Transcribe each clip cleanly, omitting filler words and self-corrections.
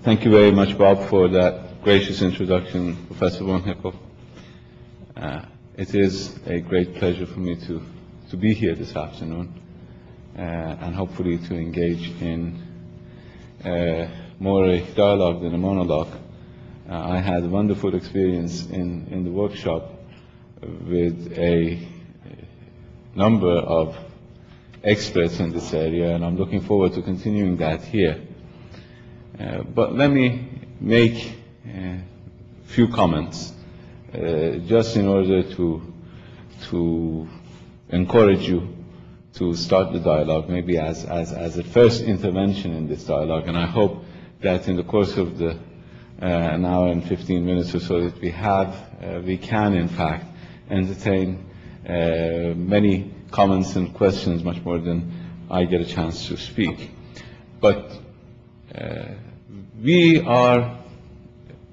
Thank you very much, Bob, for that gracious introduction, Professor von Hickel. It is a great pleasure for me to be here this afternoon and hopefully to engage in more a dialogue than a monologue. I had a wonderful experience in the workshop with a number of experts in this area, and I'm looking forward to continuing that here. But let me make a few comments just in order to encourage you to start the dialogue, maybe as a first intervention in this dialogue. And I hope that in the course of the an hour and 15 minutes or so that we have, we can in fact entertain many comments and questions, much more than I get a chance to speak. But we are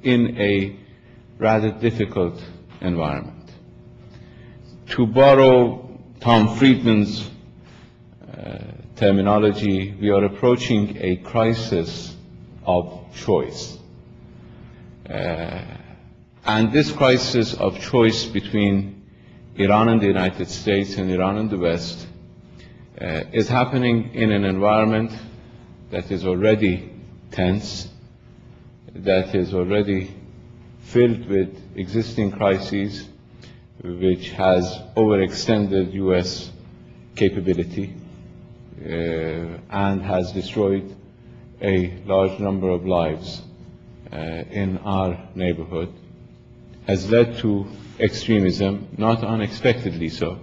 in a rather difficult environment. To borrow Tom Friedman's terminology, we are approaching a crisis of choice. And this crisis of choice between Iran and the United States and Iran and the West is happening in an environment that is already tense, that is already filled with existing crises, which has overextended U.S. capability and has destroyed a large number of lives in our neighborhood, has led to extremism, not unexpectedly so.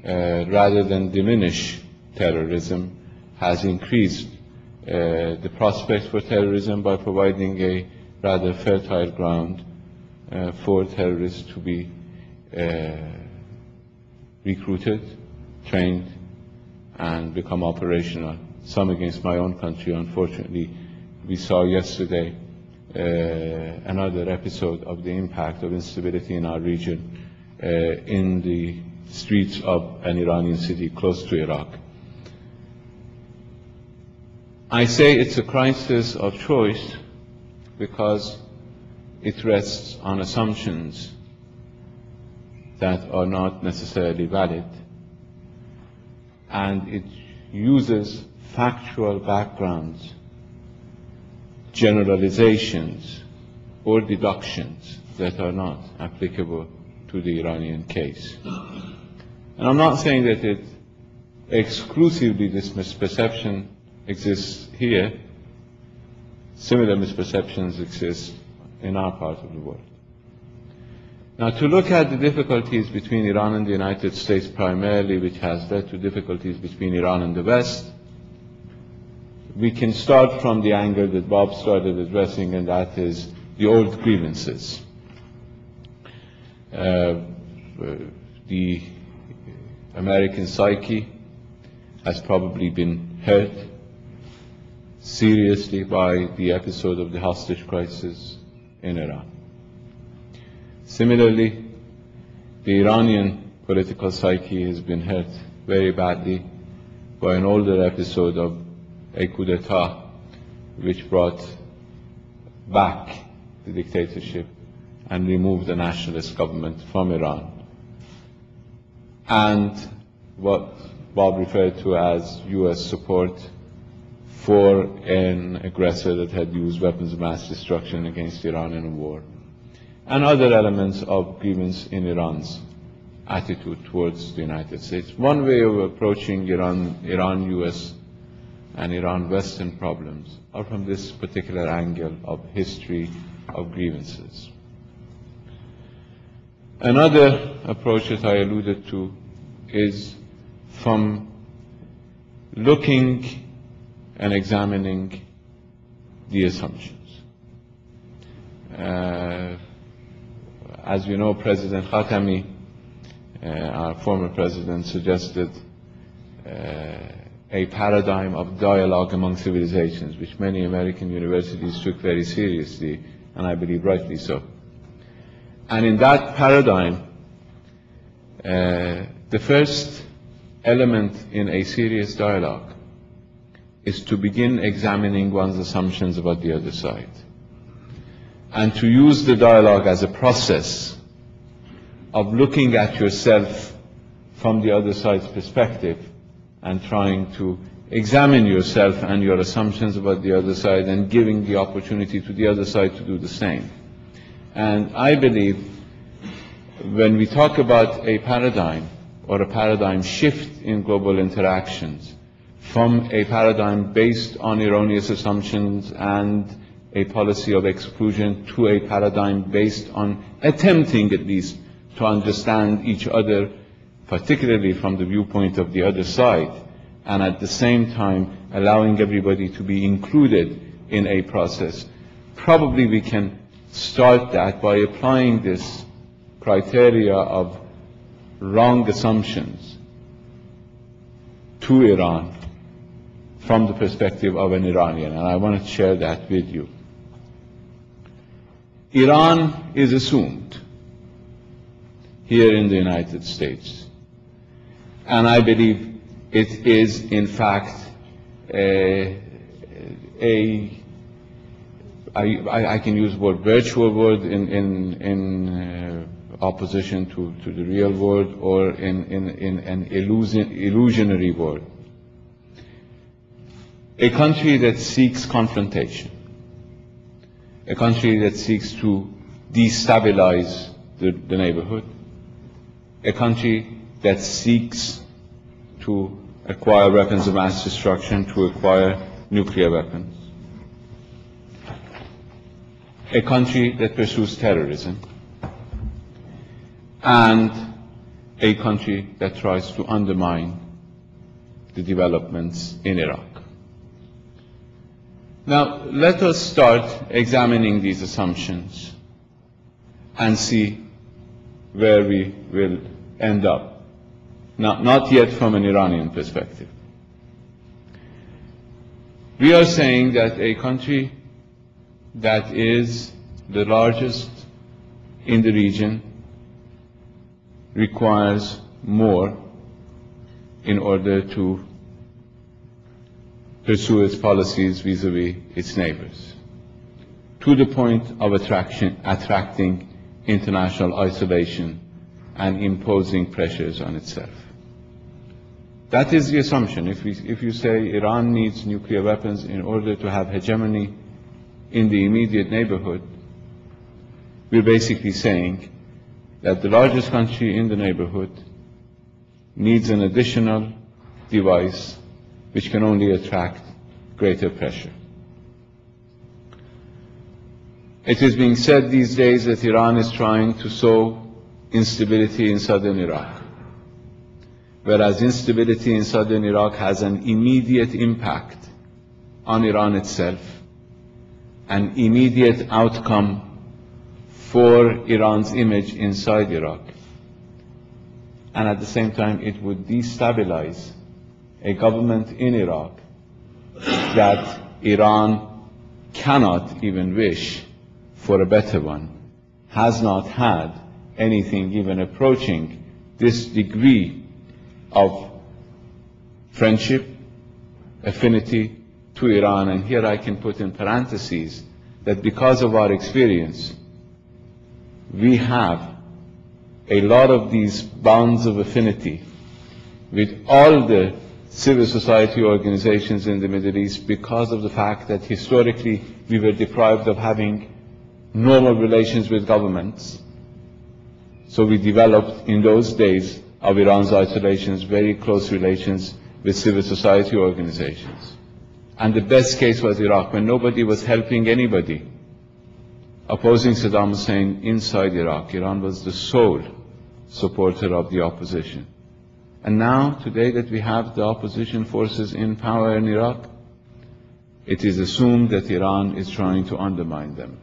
Rather than diminish terrorism, has increased the prospects for terrorism by providing a rather fertile ground for terrorists to be recruited, trained, and become operational. Some against my own country, unfortunately. We saw yesterday another episode of the impact of instability in our region in the streets of an Iranian city close to Iraq. I say it's a crisis of choice because it rests on assumptions that are not necessarily valid, and it uses factual backgrounds, generalizations, or deductions that are not applicable to the Iranian case. And I'm not saying that it exclusively this misperception exists here. Similar misperceptions exist in our part of the world. Now, to look at the difficulties between Iran and the United States primarily, which has led to difficulties between Iran and the West, we can start from the angle that Bob started addressing, and that is the old grievances. The American psyche has probably been hurt seriously by the episode of the hostage crisis in Iran. Similarly, the Iranian political psyche has been hurt very badly by an older episode of a coup d'etat which brought back the dictatorship and removed the nationalist government from Iran. And what Bob referred to as U.S. support for an aggressor that had used weapons of mass destruction against Iran in a war, and other elements of grievance in Iran's attitude towards the United States. One way of approaching Iran-US and Iran-Western problems are from this particular angle of history of grievances. Another approach that I alluded to is from looking and examining the assumptions. As you know, President Khatami, our former president, suggested a paradigm of dialogue among civilizations, which many American universities took very seriously, and I believe rightly so. And in that paradigm, The first element in a serious dialogue is to begin examining one's assumptions about the other side, and to use the dialogue as a process of looking at yourself from the other side's perspective and trying to examine yourself and your assumptions about the other side and giving the opportunity to the other side to do the same. And I believe when we talk about a paradigm or a paradigm shift in global interactions from a paradigm based on erroneous assumptions and a policy of exclusion to a paradigm based on attempting at least to understand each other, particularly from the viewpoint of the other side, and at the same time allowing everybody to be included in a process. Probably we can start that by applying this criteria of wrong assumptions to Iran from the perspective of an Iranian, and I want to share that with you. Iran is assumed here in the United States, and I believe it is in fact I can use the word virtual world in opposition to the real world, or in an illusionary world. A country that seeks confrontation, a country that seeks to destabilize the neighborhood, a country that seeks to acquire weapons of mass destruction, to acquire nuclear weapons, a country that pursues terrorism, and a country that tries to undermine the developments in Iraq. Now, let us start examining these assumptions and see where we will end up. Not yet from an Iranian perspective. We are saying that a country that is the largest in the region requires more in order to pursue its policies vis-à-vis its neighbors, to the point of attracting international isolation and imposing pressures on itself. That is the assumption. If you say Iran needs nuclear weapons in order to have hegemony in the immediate neighborhood, we're basically saying that the largest country in the neighborhood needs an additional device which can only attract greater pressure. It is being said these days that Iran is trying to sow instability in southern Iraq, whereas instability in southern Iraq has an immediate impact on Iran itself, an immediate outcome for Iran's image inside Iraq, and at the same time it would destabilize a government in Iraq that Iran cannot even wish for a better one, has not had anything even approaching this degree of friendship, affinity to Iran. And here I can put in parentheses that because of our experience, we have a lot of these bonds of affinity with all the civil society organizations in the Middle East because of the fact that historically we were deprived of having normal relations with governments. So we developed in those days of Iran's isolations very close relations with civil society organizations. And the best case was Iraq, when nobody was helping anybody opposing Saddam Hussein inside Iraq. Iran was the sole supporter of the opposition. And now, today that we have the opposition forces in power in Iraq, it is assumed that Iran is trying to undermine them.